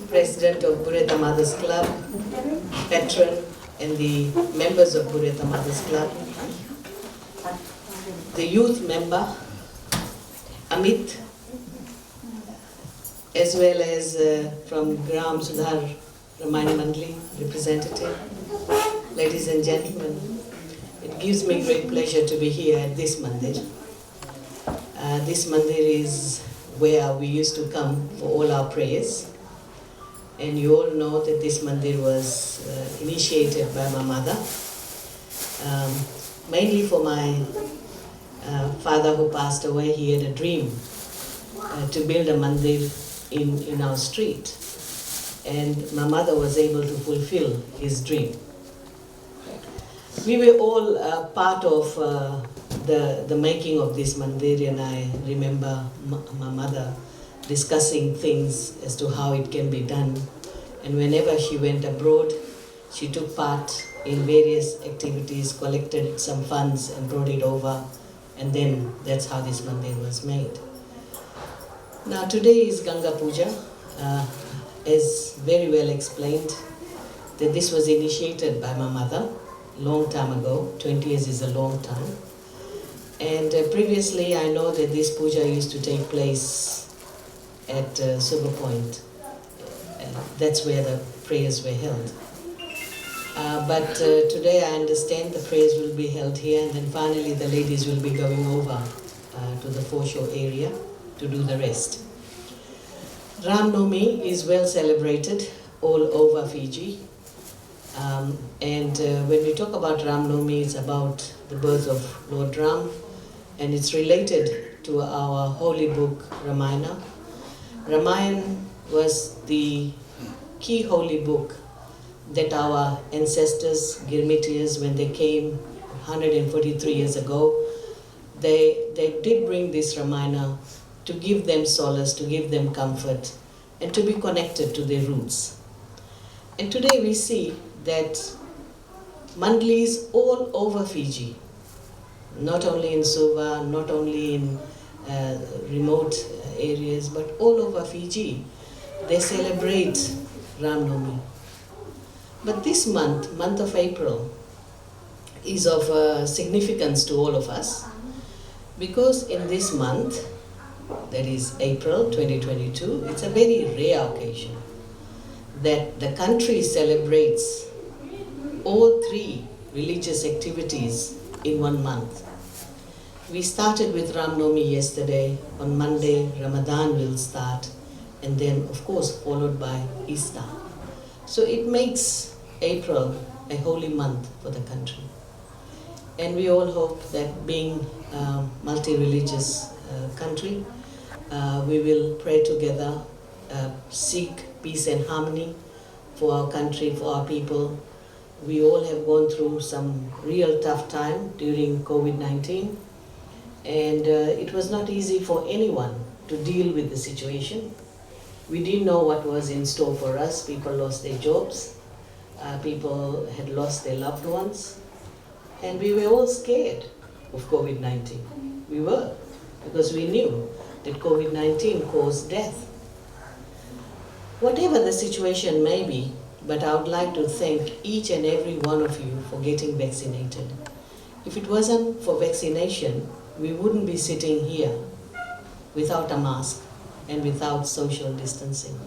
President of Bureta Mothers Club, patron, and the members of Bureta Mothers Club, the youth member, Amit, as well as from Gram Sudhar Ramani Mandli, representative. Ladies and gentlemen, it gives me great pleasure to be here at this Mandir. This Mandir is where we used to come for all our prayers. And you all know that this Mandir was initiated by my mother, mainly for my father who passed away. He had a dream to build a Mandir in our street. And my mother was able to fulfill his dream. We were all part of the making of this Mandir, and I remember my mother discussing things as to how it can be done. And whenever she went abroad, she took part in various activities, collected some funds and brought it over, and then that's how this Mandir was made. Now today is Ganga Puja, as very well explained, that this was initiated by my mother long time ago. 20 years is a long time. And previously I know that this puja used to take place at Silver Point. That's where the prayers were held. But today I understand the prayers will be held here, and then finally the ladies will be going over to the foreshore area to do the rest. Ram Navami is well celebrated all over Fiji. And when we talk about Ram Navami, it's about the birth of Lord Ram, and it's related to our holy book, Ramayana. Ramayana was the key holy book that our ancestors, Girmitias, when they came 143 years ago, they did bring this Ramayana to give them solace, to give them comfort, and to be connected to their roots. And today we see that mandlis all over Fiji, not only in Suva, not only in remote areas, but all over Fiji, they celebrate Ram Navami. But this month of April, is of significance to all of us, because in this month, that is April 2022, it's a very rare occasion that the country celebrates all three religious activities in one month. We started with Ram Navami yesterday. On Monday, Ramadan will start, and then of course followed by Easter. So it makes April a holy month for the country. And we all hope that being a multi-religious country, we will pray together, seek peace and harmony for our country, for our people. We all have gone through some real tough time during COVID-19, and it was not easy for anyone to deal with the situation. We didn't know what was in store for us. People lost their jobs, people had lost their loved ones, and we were all scared of COVID-19. We were, because we knew that COVID-19 caused death. Whatever the situation may be, but I would like to thank each and every one of you for getting vaccinated. If it wasn't for vaccination, we wouldn't be sitting here without a mask and without social distancing.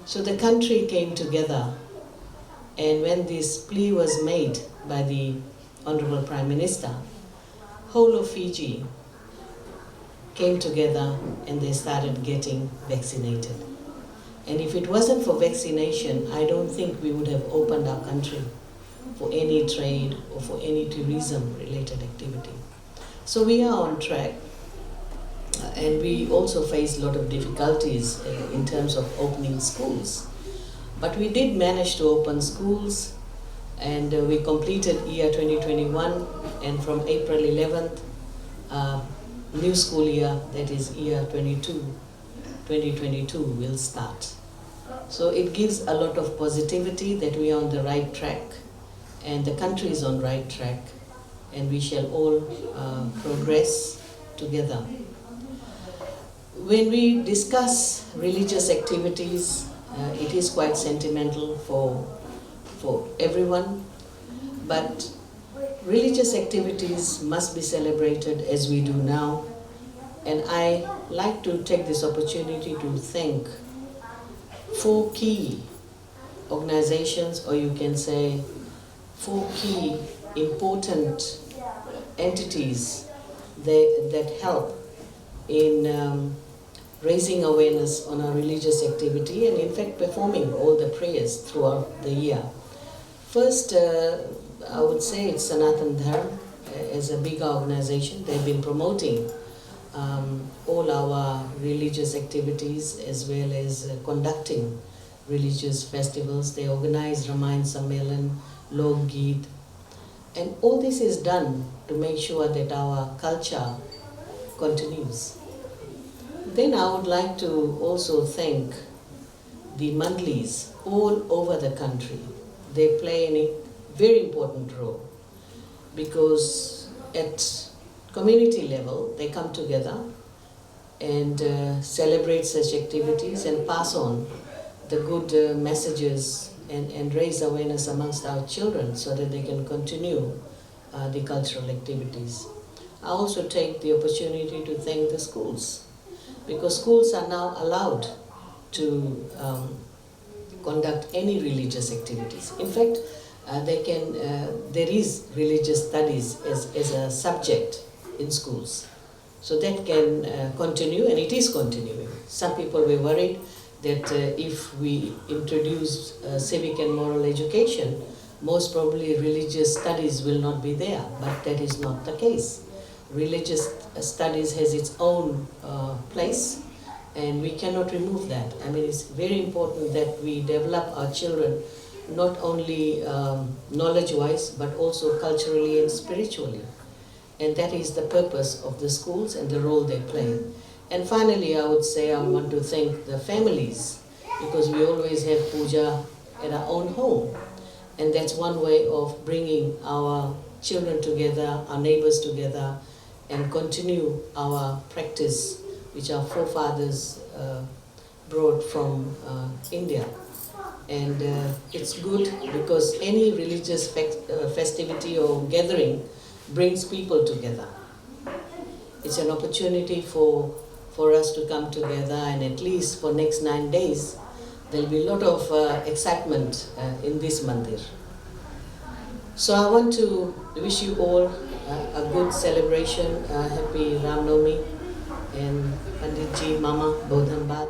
So the country came together, and when this plea was made by the Honorable Prime Minister, whole of Fiji came together and they started getting vaccinated. And if it wasn't for vaccination, I don't think we would have opened our country for any trade or for any tourism-related activity. So we are on track, and we also face a lot of difficulties in terms of opening schools. But we did manage to open schools, and we completed year 2021, and from April 11th, new school year, that is year 2022 will start. So it gives a lot of positivity that we are on the right track, and the country is on the right track, and we shall all progress together. When we discuss religious activities, It is quite sentimental for everyone, but religious activities must be celebrated as we do now. And I like to take this opportunity to thank 4 key organizations, or you can say 4 key important entities that help in raising awareness on our religious activity and in fact performing all the prayers throughout the year. First, I would say it's Sanatan Dharma as a bigger organization. They've been promoting all our religious activities as well as conducting religious festivals. They organize Ramayan Sammelan, Lok Geet, and all this is done to make sure that our culture continues. Then I would like to also thank the Mandlis all over the country. They play a very important role because at community level they come together and celebrate such activities and pass on the good messages and raise awareness amongst our children so that they can continue the cultural activities. I also take the opportunity to thank the schools, because schools are now allowed to conduct any religious activities. In fact, there is religious studies as a subject in schools. So that can continue, and it is continuing. Some people were worried that if we introduce civic and moral education, most probably religious studies will not be there, but that is not the case. Religious studies has its own place, and we cannot remove that. I mean, it's very important that we develop our children not only knowledge-wise, but also culturally and spiritually. And that is the purpose of the schools and the role they play. And finally, I would say I want to thank the families, because we always have puja at our own home. And that's one way of bringing our children together, our neighbors together, and continue our practice, which our forefathers brought from India. And it's good because any religious festivity or gathering brings people together. It's an opportunity for us to come together, and at least for next 9 days, there'll be a lot of excitement in this Mandir. So I want to wish you all a good celebration, happy Ram Navami, and Panditji, Mama, Bodhanbad.